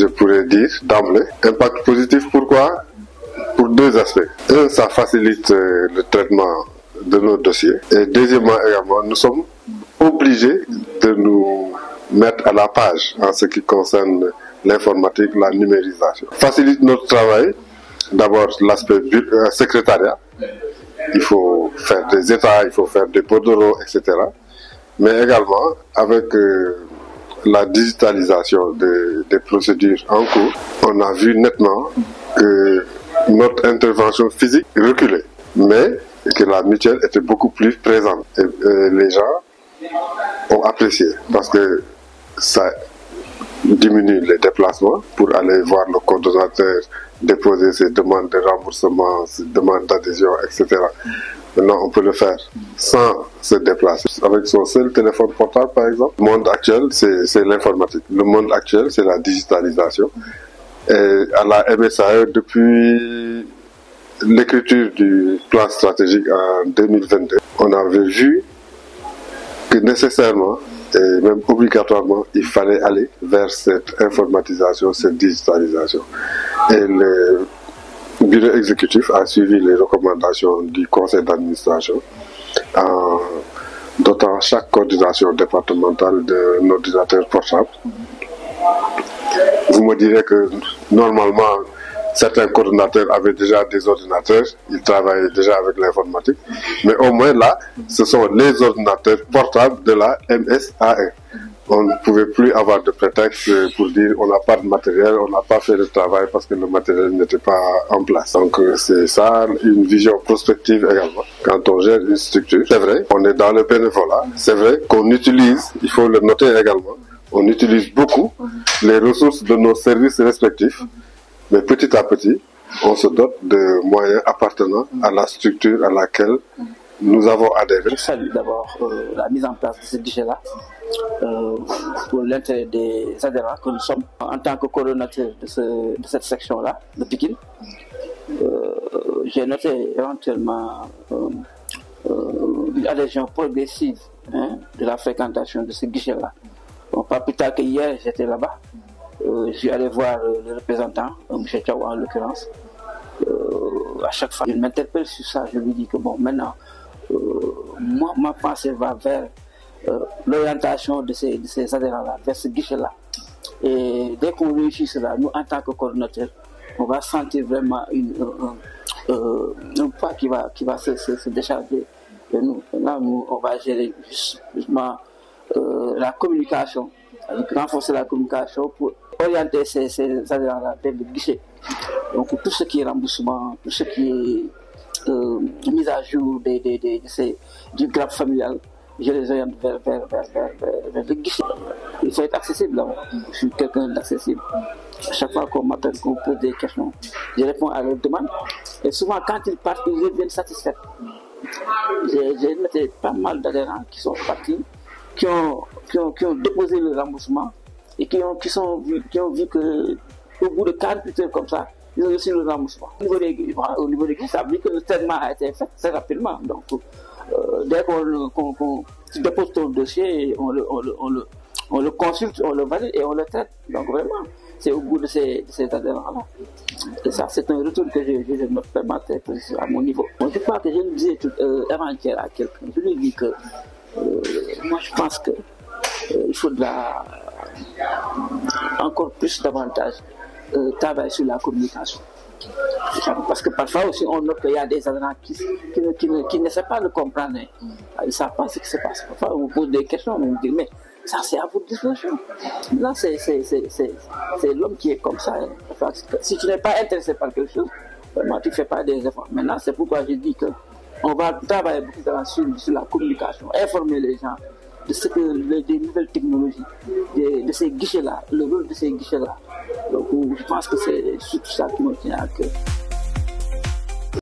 je pourrais dire d'emblée. Impact positif, pourquoi? Pour deux aspects. Un, ça facilite le traitement de nos dossiers. Et deuxièmement également, nous sommes obligés de nous mettre à la page en ce qui concerne l'informatique, la numérisation. Facilite notre travail. D'abord, l'aspect secrétariat. Il faut faire des états, il faut faire des bordereaux, etc. Mais également, avec la digitalisation des procédures en cours, on a vu nettement que notre intervention physique reculait, mais que la mutuelle était beaucoup plus présente. Et les gens ont apprécié parce que ça diminue les déplacements pour aller voir le coordonnateur, déposer ses demandes de remboursement, ses demandes d'adhésion, etc. Maintenant, on peut le faire sans se déplacer. Avec son seul téléphone portable, par exemple. Le monde actuel, c'est l'informatique. Le monde actuel, c'est la digitalisation. Et à la MSAE, depuis l'écriture du plan stratégique en 2022, on avait vu que nécessairement et même obligatoirement, il fallait aller vers cette informatisation, cette digitalisation. Et le bureau exécutif a suivi les recommandations du conseil d'administration en dotant chaque coordination départementale d'un ordinateur portable. Vous me direz que normalement, certains coordonnateurs avaient déjà des ordinateurs, ils travaillaient déjà avec l'informatique, mais au moins là, ce sont les ordinateurs portables de la MSAE. On ne pouvait plus avoir de prétexte pour dire on n'a pas de matériel, on n'a pas fait le travail parce que le matériel n'était pas en place. Donc c'est ça, une vision prospective également. Quand on gère une structure, c'est vrai, on est dans le bénévolat, c'est vrai qu'on utilise, il faut le noter également, on utilise beaucoup les ressources de nos services respectifs. Mais petit à petit, on se dote de moyens appartenant à la structure à laquelle nous avons adhéré. Je salue d'abord la mise en place de ce guichet-là pour l'intérêt des adhérents que nous sommes en tant que coordonnateur de cette section-là, de Pikine. J'ai noté éventuellement une adhésion progressive de la fréquentation de ce guichet-là. Bon, pas plus tard que hier, j'étais là-bas. Je suis allé voir le représentant, M. Tchao en l'occurrence. À chaque fois, il m'interpelle sur ça. Je lui dis que bon, maintenant, moi, ma pensée va vers l'orientation de ces adhérents-là, vers ce guichet-là. Et dès qu'on réussit cela, nous, en tant que coordonnateurs, on va sentir vraiment un poids qui va se décharger de nous. Là, nous, on va gérer justement la communication, renforcer la communication pour orienter ces adhérents-là vers le guichet. Donc tout ce qui est remboursement, tout ce qui est mise à jour du graphe familial, je les oriente vers le guichet. Il faut être accessible là. Je suis quelqu'un d'accessible. À chaque fois qu'on m'appelle, qu'on pose des questions, je réponds à leurs demandes. Et souvent quand ils partent, ils reviennent satisfaits. J'ai noté pas mal d'adhérents qui sont partis, qui ont déposé le remboursement et qui ont vu que au bout de 48 heures comme ça, ils ont reçu le remboursement. Au niveau des guiches, ça veut dire que le traitement a été fait très rapidement. Donc, dès qu'on dépose ton dossier, on le consulte, on le valide et on le traite. Donc vraiment, c'est au bout de ces adhérents-là. Et ça, c'est un retour que je note vraiment très positif à mon niveau. Bon, je crois que je le disais avant-hier à quelqu'un. Je lui ai dit que moi, je pense que il faudra encore plus davantage travailler sur la communication. Parce que parfois aussi on note qu'il y a des adhérents qui ne savent pas le comprendre. Ils ne savent pas ce qui se passe. Parfois on vous pose des questions, on vous dit mais ça c'est à votre disposition. Là c'est l'homme qui est comme ça. Enfin, si tu n'es pas intéressé par quelque chose, vraiment tu ne fais pas des efforts. Maintenant c'est pourquoi je dis qu'on va travailler beaucoup sur la communication, informer les gens de ce que des nouvelles technologies, de ces guichets-là, le rôle de ces guichets-là. Donc je pense que c'est surtout ça qui me tient à cœur.